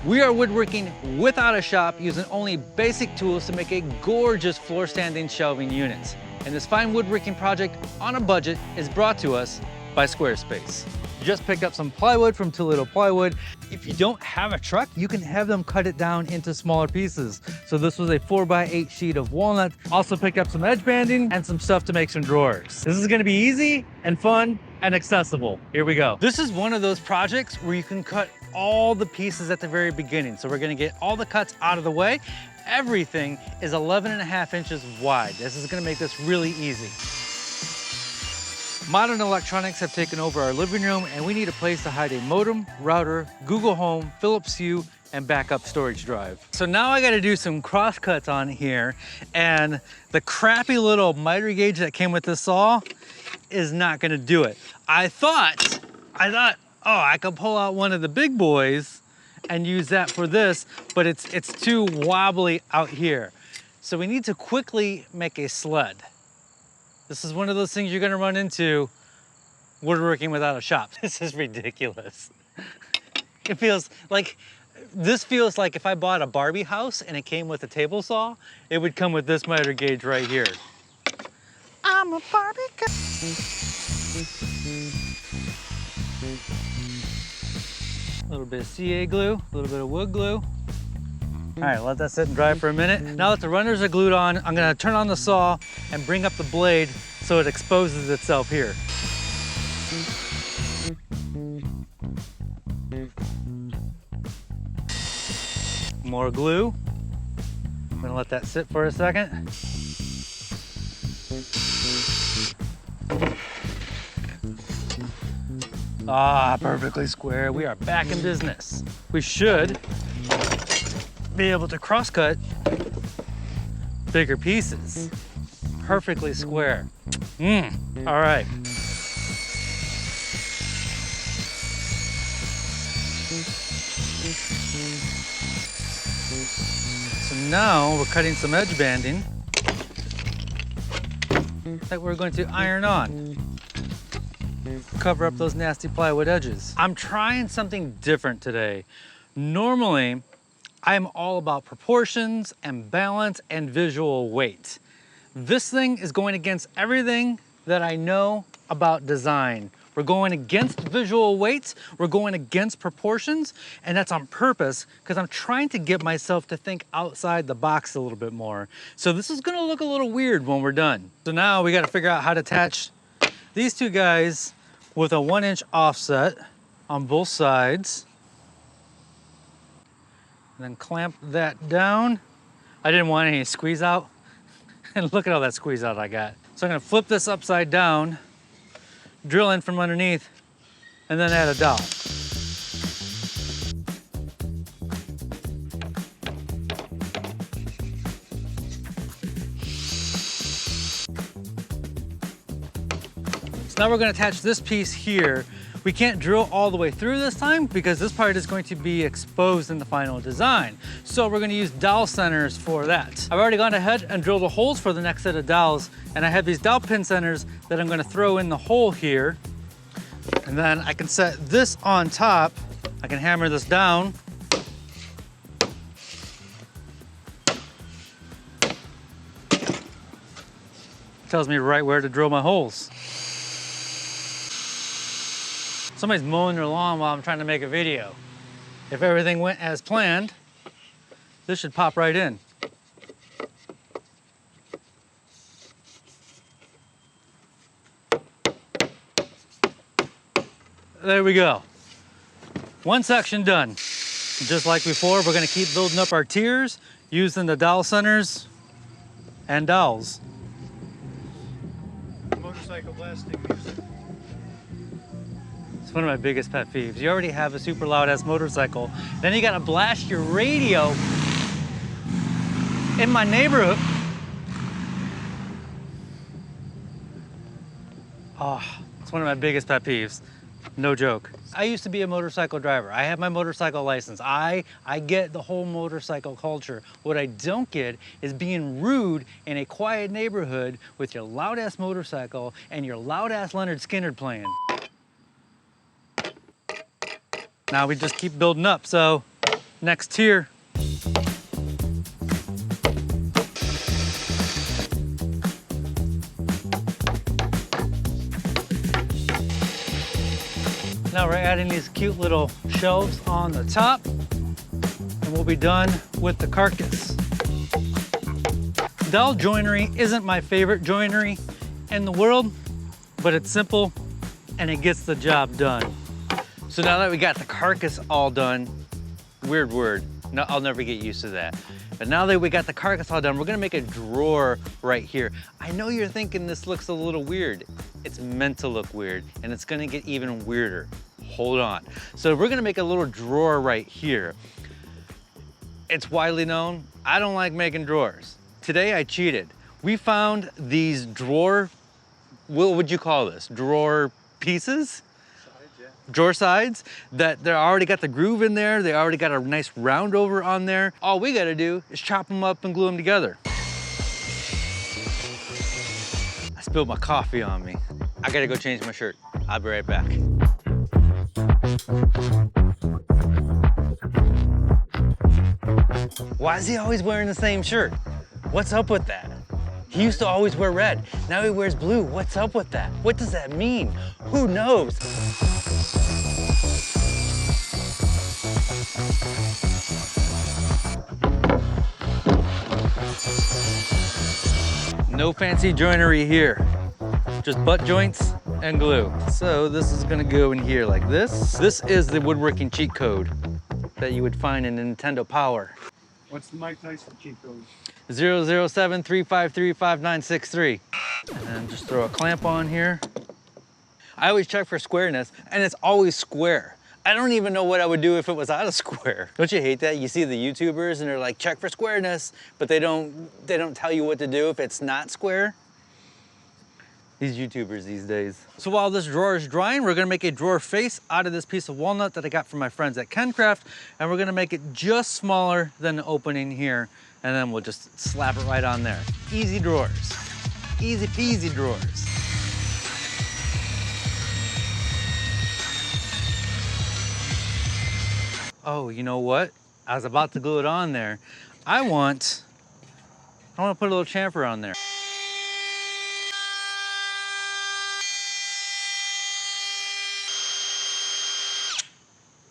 We are woodworking without a shop using only basic tools to make a gorgeous floor standing shelving unit. And this fine woodworking project on a budget is brought to us by Squarespace. Just picked up some plywood from Toledo Plywood. If you don't have a truck, you can have them cut it down into smaller pieces. So this was a 4x8 sheet of walnut. Also picked up some edge banding and some stuff to make some drawers. This is gonna be easy and fun and accessible. Here we go. This is one of those projects where you can cut all the pieces at the very beginning. So we're gonna get all the cuts out of the way. Everything is 11.5 inches wide. This is gonna make this really easy. Modern electronics have taken over our living room and we need a place to hide a modem, router, Google Home, Philips Hue, and backup storage drive. So now I gotta do some cross cuts on here, and the crappy little miter gauge that came with this saw is not gonna do it. I thought, oh, I could pull out one of the big boys and use that for this, but it's too wobbly out here. So we need to quickly make a sled. This is one of those things you're gonna run into woodworking without a shop. This is ridiculous. It feels like, this feels like if I bought a Barbie house and it came with a table saw, it would come with this miter gauge right here. I'm a Barbie girl. A little bit of CA glue, a little bit of wood glue. All right, let that sit and dry for a minute. Now that the runners are glued on, I'm gonna turn on the saw and bring up the blade so it exposes itself here. More glue. I'm gonna let that sit for a second. Ah, perfectly square. We are back in business. We should be able to cross-cut bigger pieces. Perfectly square. All right. So now we're cutting some edge banding that we're going to iron on. Cover up those nasty plywood edges. I'm trying something different today. Normally, I'm all about proportions and balance and visual weight. This thing is going against everything that I know about design. We're going against visual weights, we're going against proportions, and that's on purpose because I'm trying to get myself to think outside the box a little bit more. So this is gonna look a little weird when we're done. So now we gotta figure out how to attach these two guys with a 1-inch offset on both sides. And then clamp that down. I didn't want any squeeze out. And look at all that squeeze out I got. So I'm gonna flip this upside down, drill in from underneath, and then add a dowel. So now we're gonna attach this piece here. We can't drill all the way through this time because this part is going to be exposed in the final design. So we're gonna use dowel centers for that. I've already gone ahead and drilled the holes for the next set of dowels, and I have these dowel pin centers that I'm gonna throw in the hole here. And then I can set this on top. I can hammer this down. Tells me right where to drill my holes. Somebody's mowing their lawn while I'm trying to make a video. If everything went as planned, this should pop right in. There we go. One section done. Just like before, we're gonna keep building up our tiers using the dowel centers and dowels. Motorcycle blasting music. It's one of my biggest pet peeves. You already have a super loud ass motorcycle, then you gotta blast your radio in my neighborhood. Oh, it's one of my biggest pet peeves. No joke. I used to be a motorcycle driver. I have my motorcycle license. I get the whole motorcycle culture. What I don't get is being rude in a quiet neighborhood with your loud ass motorcycle and your loud ass Leonard Skinner playing. Now we just keep building up. So Next tier. Now we're adding these cute little shelves on the top, and we'll be done with the carcass. Dowel joinery isn't my favorite joinery in the world, but it's simple and it gets the job done. So now that we got the carcass all done, weird word, no, I'll never get used to that. But now that we got the carcass all done, we're gonna make a drawer right here. I know you're thinking this looks a little weird. It's meant to look weird, and it's gonna get even weirder. Hold on. So we're gonna make a little drawer right here. It's widely known, I don't like making drawers. Today I cheated. We found these drawer, what would you call this? Drawer pieces? Drawer sides that they already got the groove in there. They already got a nice round over on there. All we gotta do is chop them up and glue them together. I spilled my coffee on me. I gotta go change my shirt. I'll be right back. Why is he always wearing the same shirt? What's up with that? He used to always wear red. Now he wears blue. What's up with that? What does that mean? Who knows? No fancy joinery here. Just butt joints and glue. So this is gonna go in here like this. This is the woodworking cheat code that you would find in Nintendo Power. What's the Mike Tyson cheat code? 007-353-5963. And then just throw a clamp on here. I always check for squareness, and it's always square. I don't even know what I would do if it was out of square. Don't you hate that? You see the YouTubers and they're like, check for squareness, but they don't tell you what to do if it's not square. These YouTubers these days. So while this drawer is drying, we're gonna make a drawer face out of this piece of walnut that I got from my friends at KenCraft, and we're gonna make it just smaller than the opening here, and then we'll just slap it right on there. Easy drawers. Easy peasy drawers. Oh, you know what? I was about to glue it on there. I want to put a little chamfer on there.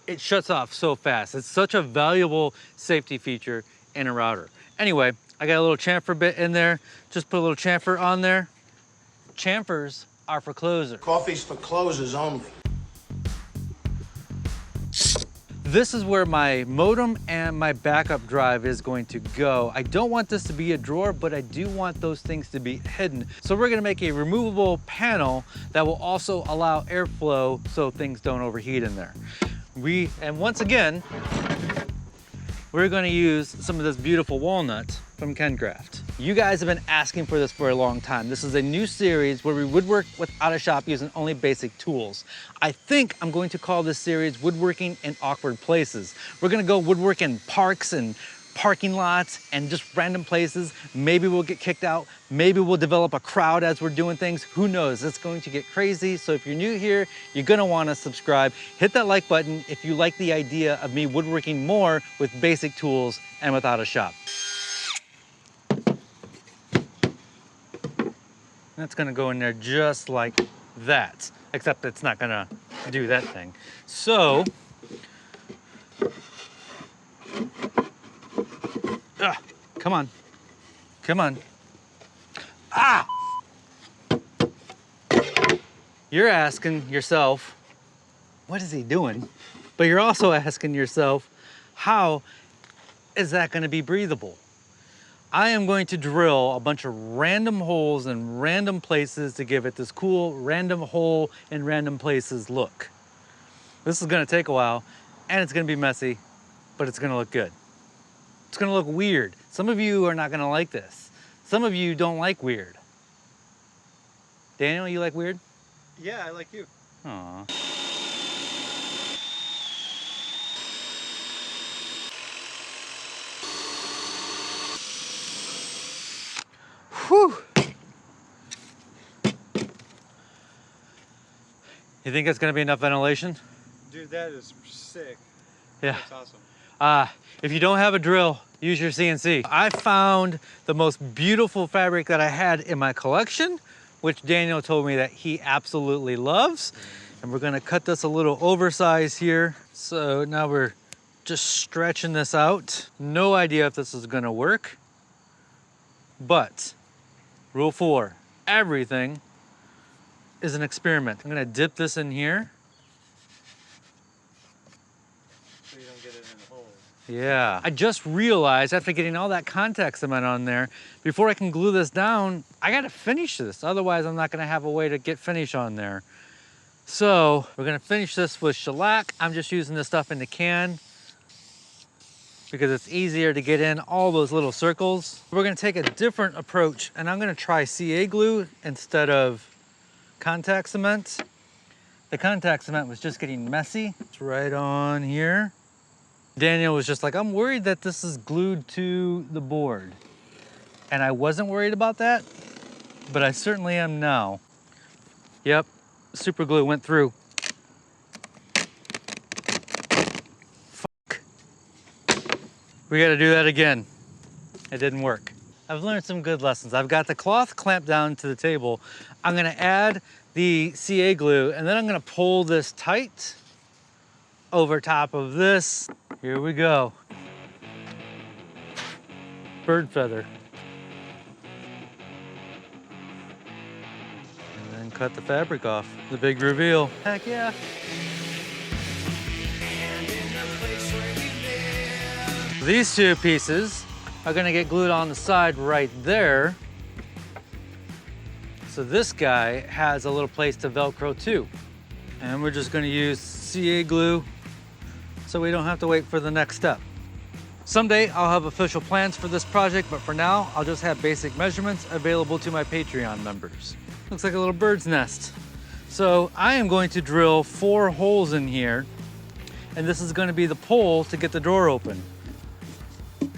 It shuts off so fast. It's such a valuable safety feature in a router. Anyway, I got a little chamfer bit in there. Just put a little chamfer on there. Chamfers are for closers. Coffee's for closers only. This is where my modem and my backup drive is going to go. I don't want this to be a drawer, but I do want those things to be hidden. So we're gonna make a removable panel that will also allow airflow so things don't overheat in there. And once again, we're gonna use some of this beautiful walnut from KenCraft. You guys have been asking for this for a long time. This is a new series where we woodwork without a shop using only basic tools. I think I'm going to call this series Woodworking in Awkward Places. We're gonna go woodwork in parks and parking lots and just random places. Maybe we'll get kicked out. Maybe we'll develop a crowd as we're doing things. Who knows? It's going to get crazy. So if you're new here, you're gonna wanna subscribe. Hit that like button if you like the idea of me woodworking more with basic tools and without a shop. That's gonna go in there just like that, except it's not gonna do that thing. So, come on, come on. Ah! You're asking yourself, what is he doing? But you're also asking yourself, how is that gonna be breathable? I am going to drill a bunch of random holes in random places to give it this cool random hole in random places look. This is gonna take a while and it's gonna be messy, but it's gonna look good. It's gonna look weird. Some of you are not gonna like this. Some of you don't like weird. Daniel, you like weird? Yeah, I like you. Aw. Whew. You think it's gonna be enough ventilation? Dude, that is sick. Yeah. That's awesome. If you don't have a drill, use your CNC. I found the most beautiful fabric that I had in my collection, which Daniel told me that he absolutely loves. And we're gonna cut this a little oversized here. So now we're just stretching this out. No idea if this is gonna work, but rule 4, everything is an experiment. I'm gonna dip this in here. So you don't get it in the hole. Yeah. I just realized after getting all that contact cement on there, before I can glue this down, I gotta finish this. Otherwise, I'm not gonna have a way to get finish on there. So we're gonna finish this with shellac. I'm just using this stuff in the can because it's easier to get in all those little circles. We're gonna take a different approach and I'm gonna try CA glue instead of contact cement. The contact cement was just getting messy. It's right on here. Daniel was just like, I'm worried that this is glued to the board. And I wasn't worried about that, but I certainly am now. Yep, super glue went through. Fuck. We gotta do that again. It didn't work. I've learned some good lessons. I've got the cloth clamped down to the table. I'm gonna add the CA glue and then I'm gonna pull this tight over top of this. Here we go. Bird feather. And then cut the fabric off. The big reveal. Heck yeah. These two pieces are gonna get glued on the side right there. So this guy has a little place to Velcro too. And we're just gonna use CA glue so we don't have to wait for the next step. Someday I'll have official plans for this project, but for now, I'll just have basic measurements available to my Patreon members. Looks like a little bird's nest. So I am going to drill 4 holes in here, and this is gonna be the pole to get the door open.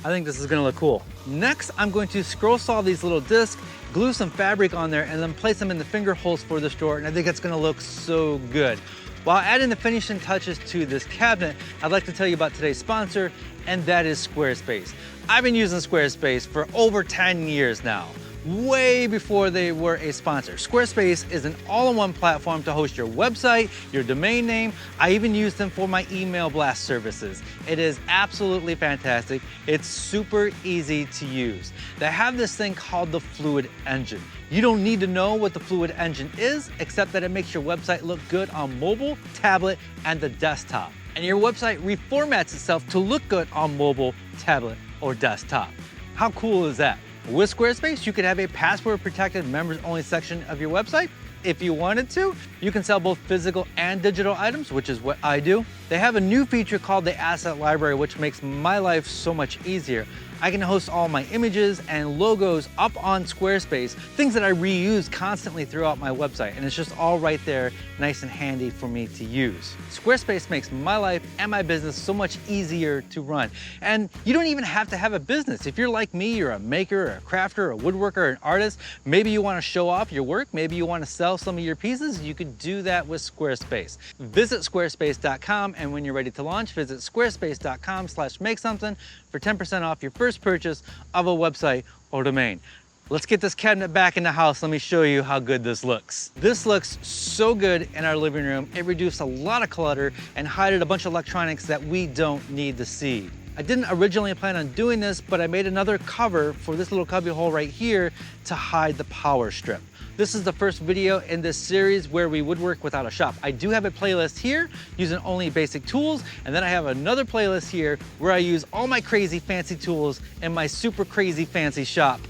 I think this is gonna look cool. Next, I'm going to scroll saw these little discs, glue some fabric on there, and then place them in the finger holes for this door, and I think it's gonna look so good. While adding the finishing touches to this cabinet, I'd like to tell you about today's sponsor, and that is Squarespace. I've been using Squarespace for over 10 years now, way before they were a sponsor. Squarespace is an all-in-one platform to host your website, your domain name. I even use them for my email blast services. It is absolutely fantastic. It's super easy to use. They have this thing called the Fluid Engine. You don't need to know what the Fluid Engine is, except that it makes your website look good on mobile, tablet, and the desktop. And your website reformats itself to look good on mobile, tablet, or desktop. How cool is that? With Squarespace, you could have a password-protected members-only section of your website. If you wanted to, you can sell both physical and digital items, which is what I do. They have a new feature called the Asset Library, which makes my life so much easier. I can host all my images and logos up on Squarespace, things that I reuse constantly throughout my website, and it's just all right there, nice and handy for me to use. Squarespace makes my life and my business so much easier to run. And you don't even have to have a business. If you're like me, you're a maker, a crafter, a woodworker, an artist, maybe you want to show off your work, maybe you want to sell some of your pieces, you could do that with Squarespace. Visit squarespace.com, and when you're ready to launch, visit squarespace.com/makesomething for 10% off your first purchase of a website or domain. Let's get this cabinet back in the house. Let me show you how good this looks. This looks so good in our living room. It reduced a lot of clutter and hided a bunch of electronics that we don't need to see. I didn't originally plan on doing this, but I made another cover for this little cubby hole right here to hide the power strip. This is the first video in this series where we woodwork without a shop. I do have a playlist here using only basic tools, and then I have another playlist here where I use all my crazy fancy tools in my super crazy fancy shop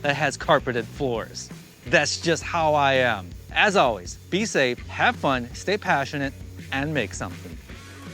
that has carpeted floors. That's just how I am. As always, be safe, have fun, stay passionate, and make something.